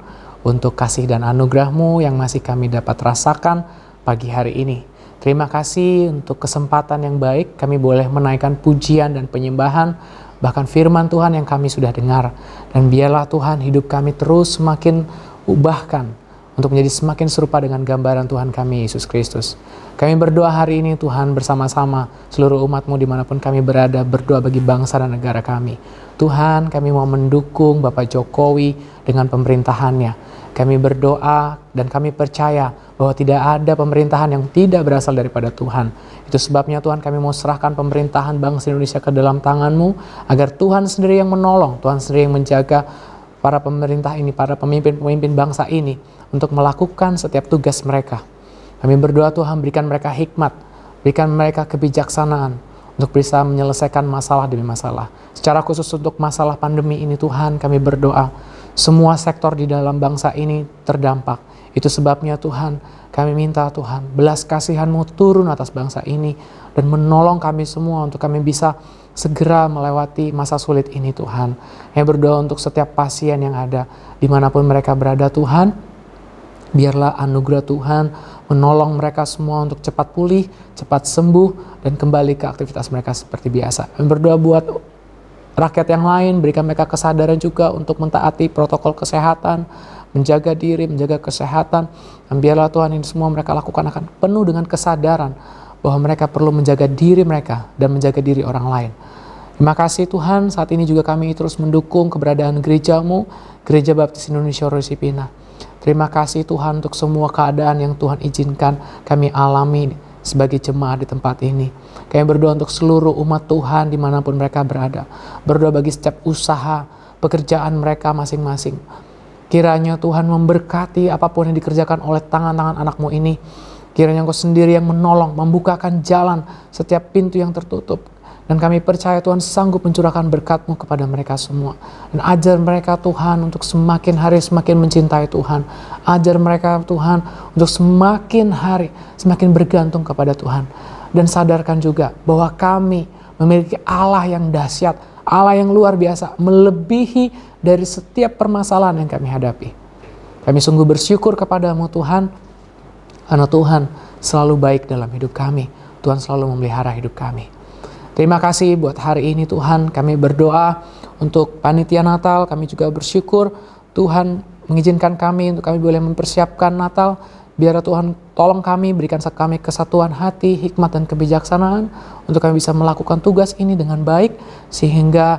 untuk kasih dan anugerah-Mu yang masih kami dapat rasakan pagi hari ini. Terima kasih untuk kesempatan yang baik, kami boleh menaikkan pujian dan penyembahan, bahkan firman Tuhan yang kami sudah dengar. Dan biarlah Tuhan hidup kami terus semakin ubahkan untuk menjadi semakin serupa dengan gambaran Tuhan kami, Yesus Kristus. Kami berdoa hari ini Tuhan bersama-sama seluruh umat-Mu dimanapun kami berada, berdoa bagi bangsa dan negara kami. Tuhan, kami mau mendukung Bapak Jokowi dengan pemerintahannya. Kami berdoa dan kami percaya bahwa tidak ada pemerintahan yang tidak berasal daripada Tuhan. Itu sebabnya Tuhan kami mau serahkan pemerintahan bangsa Indonesia ke dalam tangan-Mu, agar Tuhan sendiri yang menolong, Tuhan sendiri yang menjaga para pemerintah ini, para pemimpin-pemimpin bangsa ini untuk melakukan setiap tugas mereka. Kami berdoa Tuhan berikan mereka hikmat, berikan mereka kebijaksanaan untuk bisa menyelesaikan masalah demi masalah. Secara khusus untuk masalah pandemi ini Tuhan, kami berdoa semua sektor di dalam bangsa ini terdampak. Itu sebabnya Tuhan, kami minta Tuhan, belas kasihan-Mu turun atas bangsa ini dan menolong kami semua untuk kami bisa segera melewati masa sulit ini Tuhan. Kami berdoa untuk setiap pasien yang ada, dimanapun mereka berada Tuhan, biarlah anugerah Tuhan menolong mereka semua untuk cepat pulih, cepat sembuh, dan kembali ke aktivitas mereka seperti biasa. Kami berdoa buat rakyat yang lain, berikan mereka kesadaran juga untuk mentaati protokol kesehatan, menjaga diri, menjaga kesehatan. Dan biarlah Tuhan ini semua mereka lakukan akan penuh dengan kesadaran bahwa mereka perlu menjaga diri mereka dan menjaga diri orang lain. Terima kasih Tuhan, saat ini juga kami terus mendukung keberadaan gereja-Mu, Gereja Baptis Indonesia Rosipina. Terima kasih Tuhan untuk semua keadaan yang Tuhan izinkan kami alami sebagai jemaat di tempat ini. Kami berdoa untuk seluruh umat Tuhan dimanapun mereka berada. Berdoa bagi setiap usaha, pekerjaan mereka masing-masing. Kiranya Tuhan memberkati apapun yang dikerjakan oleh tangan-tangan anak-Mu ini. Kiranya Engkau sendiri yang menolong, membukakan jalan setiap pintu yang tertutup. Dan kami percaya Tuhan sanggup mencurahkan berkat-Mu kepada mereka semua. Dan ajar mereka Tuhan untuk semakin hari semakin mencintai Tuhan. Ajar mereka Tuhan untuk semakin hari semakin bergantung kepada Tuhan. Dan sadarkan juga bahwa kami memiliki Allah yang dahsyat, Allah yang luar biasa, melebihi dari setiap permasalahan yang kami hadapi. Kami sungguh bersyukur kepada-Mu Tuhan, karena Tuhan selalu baik dalam hidup kami. Tuhan selalu memelihara hidup kami. Terima kasih buat hari ini Tuhan, kami berdoa untuk panitia Natal, kami juga bersyukur Tuhan mengizinkan kami untuk kami boleh mempersiapkan Natal. Biar Tuhan tolong kami, berikan kami kesatuan hati, hikmat dan kebijaksanaan untuk kami bisa melakukan tugas ini dengan baik, sehingga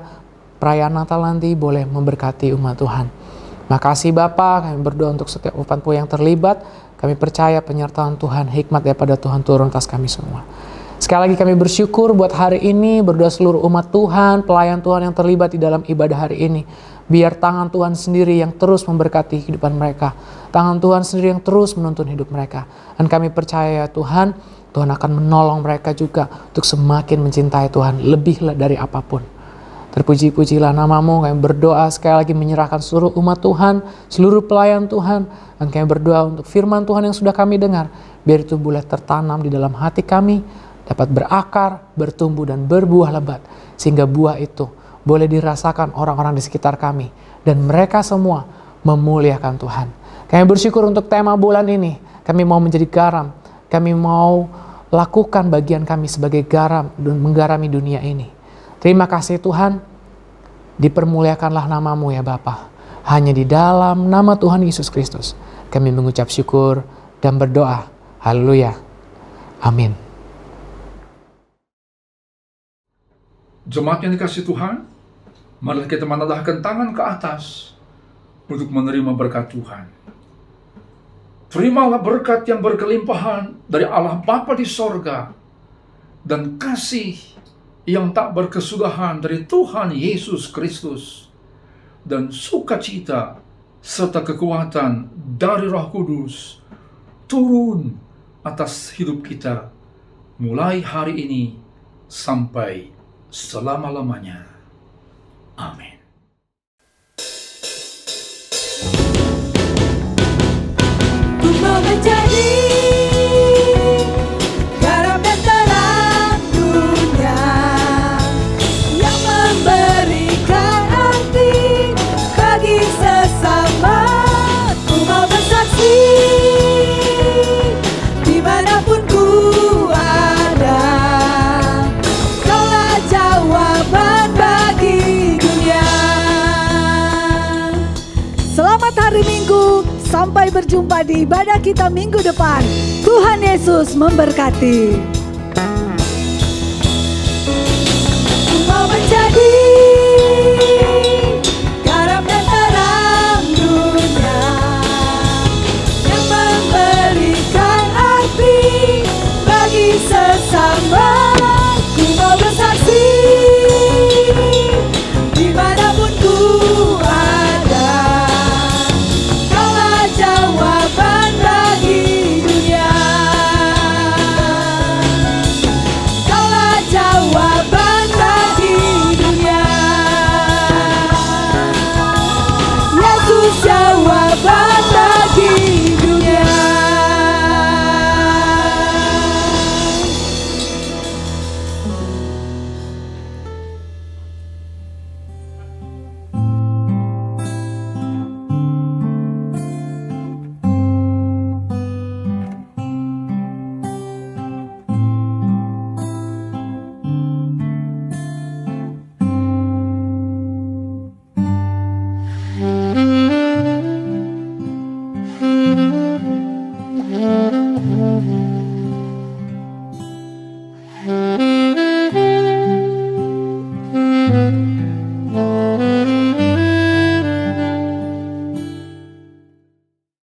perayaan Natal nanti boleh memberkati umat Tuhan. Makasih Bapa, kami berdoa untuk setiap umat yang terlibat, kami percaya penyertaan Tuhan, hikmat daripada Tuhan turun atas kami semua. Sekali lagi kami bersyukur buat hari ini, berdoa seluruh umat Tuhan, pelayan Tuhan yang terlibat di dalam ibadah hari ini. Biar tangan Tuhan sendiri yang terus memberkati kehidupan mereka. Tangan Tuhan sendiri yang terus menuntun hidup mereka. Dan kami percaya Tuhan, Tuhan akan menolong mereka juga untuk semakin mencintai Tuhan lebih dari apapun. Terpuji-pujilah nama-Mu, kami berdoa sekali lagi menyerahkan seluruh umat Tuhan, seluruh pelayan Tuhan. Dan kami berdoa untuk firman Tuhan yang sudah kami dengar, biar itu boleh tertanam di dalam hati kami, dapat berakar, bertumbuh dan berbuah lebat, sehingga buah itu boleh dirasakan orang-orang di sekitar kami, dan mereka semua memuliakan Tuhan. Kami bersyukur untuk tema bulan ini, kami mau menjadi garam, kami mau lakukan bagian kami sebagai garam dan menggarami dunia ini. Terima kasih Tuhan, dipermuliakanlah nama-Mu ya Bapa. Hanya di dalam nama Tuhan Yesus Kristus, kami mengucap syukur dan berdoa. Haleluya. Amin. Jemaat yang dikasihi Tuhan, mari kita menadahkan tangan ke atas untuk menerima berkat Tuhan. Terimalah berkat yang berkelimpahan dari Allah Bapa di sorga, dan kasih yang tak berkesudahan dari Tuhan Yesus Kristus, dan sukacita serta kekuatan dari Roh Kudus turun atas hidup kita mulai hari ini sampai selama-lamanya. Amin. Ku mau menjadi garam dan terang dunia, yang memberikan arti bagi sesama. Ku mau bersaksi dimanapun ku ada, Kaulah jawaban bagi dunia. Selamat hari Minggu, sampai berjumpa di ibadah kita minggu depan. Tuhan Yesus memberkati.